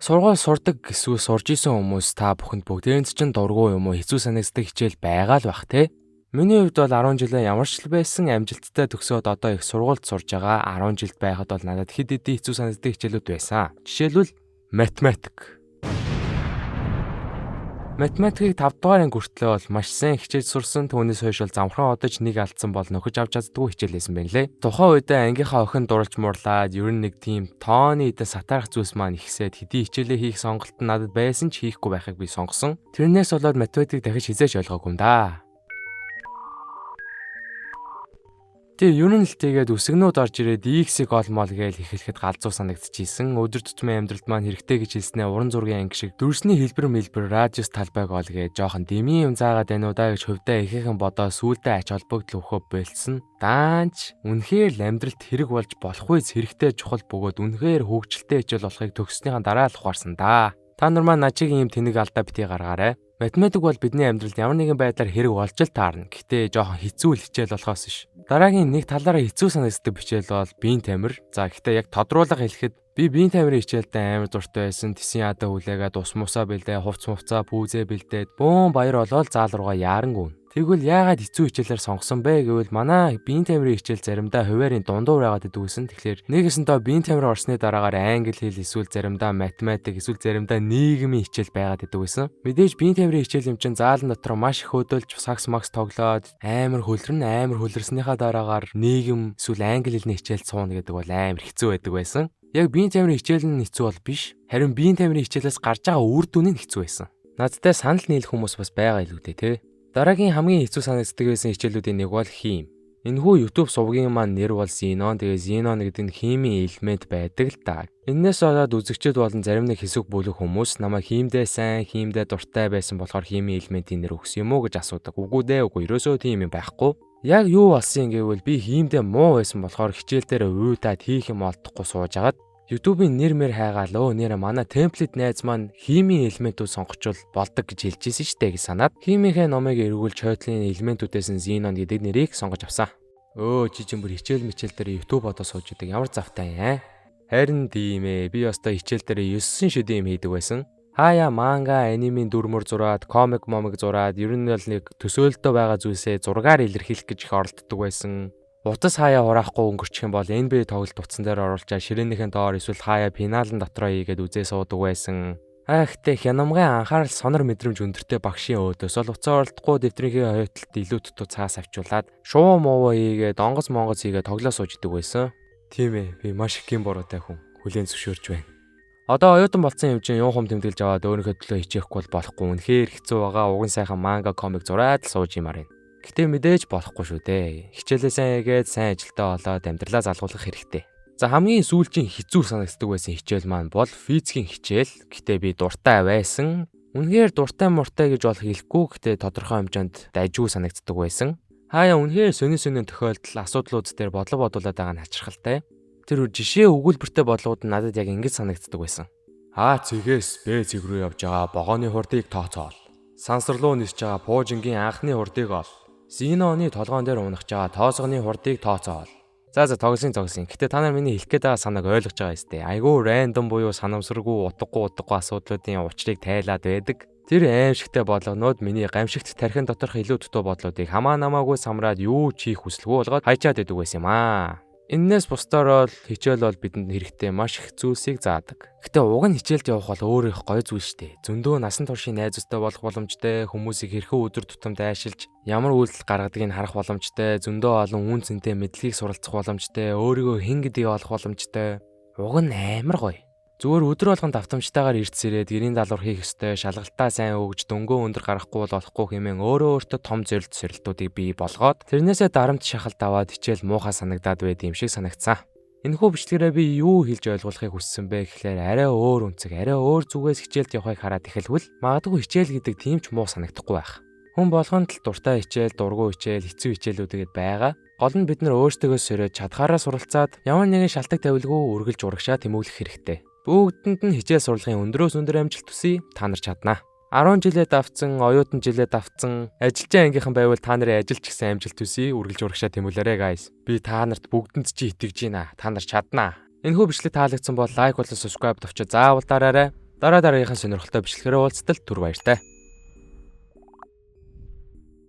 Сургууль сурдаг эсвэл сурж исэн хүмүүс та бүхэнд бүгдээрээ чинь дургүй юм уу хэцүү санагддаг хичээл байгаа л бах те. Миний хувьд бол 10 жилээ ямар ч л байсан амжилттай төгсөөд одоо их сургуульд сурж байгаа 10 жилд байхад бол надад хэд хэдэн хэцүү санагддаг хичээлүүд байсан. Жишээлбэл математик. Математикийг 5 дугаар анги хүртлээ бол маш сайн хичээж сурсан. Түүнээс хойш бол замхан одож нэг алдсан бол нөхөж авч чаддгүй хичээлээсэн байна лээ. Тухайн үедээ ангийнхаа охин дурлж муурлаад ер нь нэг тийм тооны идэ сатарах зүйлс маань ихсээд хэдий хичээлээ хийх сонголт нь надад байсан ч хийхгүй байхыг би сонгосон. Тэрнээс болоод математик дахиж хизээч ойлгоогүй юм да. Тэгээ ер нь л тэгээд үсгнүүд орж ирээд X-ийг олмол гээл эхлэхэд галзуу санагдчихсэн. Өдөр тутмын амьдралд маань хэрэгтэй гэж хэлснээр уран зургийн анги шиг дүрсний хэлбэр радиус талбайг ол гээ жоохон дэмий юм заагаад байна уу даа гэж хөвдөө ихээхэн бодоо сүулдэ ач холбогдол өгөхөө болцсон. Даанч үнэхээр л амьдралд хэрэг болж болох үеэс хэрэгтэй чухал бөгөөд үнэхээр хөгжилтэй хичээл болохыг төгссөнийхаа дараа л ухаарсан да. Та нар маань начиг ийм тэнэг алдаа битгий гаргаарай. Математик бол бидний амьдралд ямар нэгэн байдлаар хэрэг болж л таарна. Гэтэ жоохон хэцүү л хичээл болохоос ш. Дараагийн нэг талаараа хэцүү санагддаг хичээл бол биеийн тамир. За гэтэ яг тодруулга хэлэхэд би биеийн тамирын хичээлдээ амар дуртай байсан. Тэсийн ядаа хүлээгээд ус мусаа бэлдээ, хувц мувцаа пүүзээ бэлдээд бөөн баяр болоод заал руугаа яарангүн. Тэгвэл яагаад хэцүү хичээлээр сонгосон бэ гэвэл манай биеийн тамирын хичээл заримдаа хуваарийн дундуур байгаад идэгсэн. Тэгэхээр нэгэсэндээ биеийн тамир орсны дараагаар англи хэл эсвэл заримдаа математик эсвэл заримдаа нийгмийн хичээл байгаад идэгсэн. Мэдээж биеийн тамирын хичээл юм чин заалан дотор маш их хөдөлж сакс макс тоглоод амар хөлрснийхаа дараагаар нийгэм эсвэл англи хэлний хичээл сууна гэдэг бол амар хэцүү байдаг байсан. Яг биеийн тамирын хичээл нь хэцүү бол биш. Харин биеийн тамирын хичээлээс гарч байгаа үр дүн нь хэцүү байсан. Надтай санал нийлэх хүмүүс бас байгаа илүү дээ те. Дараагийн хамгийн хэцүү санагддаг байсан хичээлүүдийн нэг бол хим. Энэхүү YouTube сувгийн маань нэр бол Xenon. Тэгээ Xenon гэдэг нь химийн элемент байдаг л та. Эннээс болоод үзэгчд болон зарим нэг хэсэг бүлэг хүмүүс намайг химдээ дуртай байсан болохоор химийн элементийн нэр өгсөн юм уу гэж асуудаг. Үгүй дээ, үгүй. Ерөөсөө тийм юм байхгүй. Яг юу болсон гэвэл би химдээ муу байсан болохоор хичээл дээр уйдаад хийх юм олдохгүй сууж агаад YouTube-ийн нэр хайгаал нэрэ манай темплет найз маань химийн элементүүд сонгочвол болдог гэж хэлж ирсэн шүү дээ гэж санаад химийнхээ номыг эргүүлж хойтлын элементүүдээс нь Xenon гэдэг нэрийг сонгож авсан. Жижигмөр хичээл дээр YouTube одоо сууж идэг ямар завтай юм. Харин тийм ээ, би өстой хичээл дээр 9 шүдэн юм хийдэг байсан. Хаяа манга, анимийн дүрмөр зураад, комик зураад, ер нь бол нэг төсөөлтөө байгаа зүйлсээ зургаар илэрхийлэх гэж их оролддог байсан. Утас хаяа хураахгүй өнгөрчих юм бол NBA тоглолт утсан дээр оруулчаа ширээнийхэн доор эсвэл хаяа пеналын дотроо ийгээд үзээ суудаг байсан. Гэхдээ хянамгын анхаарал сонор мэдрэмж өндөртэй багшийн өөдөөс бол уцаа оролдохгүй дэвтрийнхээ хойтолд илүү дутуу цаас авчуулаад шуу муу ийгээд онгоц ийгээд тоглоо сууж идэг байсан. Тийм ээ, би маш их гин буруутай хүн. Хүлээн зөвшөөрч байна. Одоо оюутан болсон юм чинь юун хум тэмдэглэж аваад өөрийнхөө төлөө хичээхгүй болохгүй. Үнэхээр хэцүү байгаа. Уган сайхан манга комик зураад л сууж юмар юм. Гэтэ мэдээж болохгүй шүү дээ. Хичээлээ сайн хийгээд сайн ажилтаа болоод амьдралаа залгуулах хэрэгтэй. За хамгийн сүүлчийн хэцүү санагддаг байсан хичээл маань бол физикийн хичээл. Гэтэ би дуртай байсан. Үнэхээр дуртай муртай гэж бол хэлэхгүй. Гэтэ тодорхой хэмжээнд дайжгүй санагддаг байсан. Хаяа үнэхээр сони тохиолдол асуудлууд дээр бодлого бодуулаад байгаа нь хачирхалтай. Тэр жишээ өгүүлбэртэй бодлогууд надад яг ингэж санагддаг байсан. А цэгээс Б цэг рүү явж байгаа богооны хурдыг тооцоол. Сансарлуу нисж байгаа пуужингийн анхны хурдыг ол. Xenon-ы толгоон дээр унах байгаа тоосгоны хурдыг тооцоол. За тоглосон. Гэтэ та нар миний хэлэх гээд байгаа санааг ойлгож байгаа юм тест. Айгүй рандом буюу санамсаргүй утгагүй асуудлуудын учрыг тайлаад байдаг. Тэр аимшигтай бодлогонууд миний гамшигт тархин доторх илүү дутуу бодлоодыг хамаа намаагүй самраад юу ч хийх хүсэлгүй болгоод хайчаад идэг байсан юм аа. Эннээс бусдаар бол хичээл бол бидэнд хэрэгтэй маш их зүйлсийг заадаг. Гэтэ уг нь хичээлд явах бол өөр их гоё зүйл штэ. Зөндөө насан туршийн найзуудтай болох боломжтой, хүмүүсийг хэрхэн өдөр тутамд айшилж ямар үйлдэл гаргадгийг харах боломжтой, зөндөө олон үн цэнтэй мэдлэгийг суралцах боломжтой, өөрийгөө хэн гэдгийг олох боломжтой. Уг нь амар гоё. Зүгээр өдөр болгон давтамжтайгаар ирцээрээд гэрийн даалгавар хийх ёстой, шалгалтаа сайн өгж дөнгөө өндөр гарахгүй бол болохгүй хэмээн өөртөө том зорилтуудыг бий болгоод тэрнээсээ дарамт шахалт аваад хичээл муухай санагдаад байд юм шиг санагдсан. Энэхүү бичлэгээрээ би юу хэлж ойлгуулахыг хүссэн бэ гэхээр арай өөр үнцэг, арай өөр зүгээс хичээлд явахыг хараад эхэлвэл магадгүй хичээл гэдэг тийм ч муу санагдахгүй байх. Хүн болгонд л дуртай хичээл, дургүй хичээл, хэцүү хичээлүүдэд байгаа. Гол нь бид нар өөрсдөө сөрөөж чадхаараа суралцаад ямар нэгэн шалтгаан тавилгүй үргэлж урагшаа тэмүүлэх хэрэгтэй. Бүгдэнд нь хичээл сурлагын өндрөөс өндөр амжилт төсөй та нар чаднаа. 10 жилээ давцсан, оюутан жилээ давцсан, ажилчин ангийнхан байвал та нарын ажилч гэсэн амжилт төсөй үргэлж урагшаа тэмүүлээрэй guys. Би та нарт бүгдэнд чи итгэж байна. Та нар чаднаа. Энэхүү бичлэг таалагдсан бол лайк болон subscribe товчоо заавал дараарай. Дараагийнхаа сонирхолтой бичлэгээр уулзтал түр баяртай.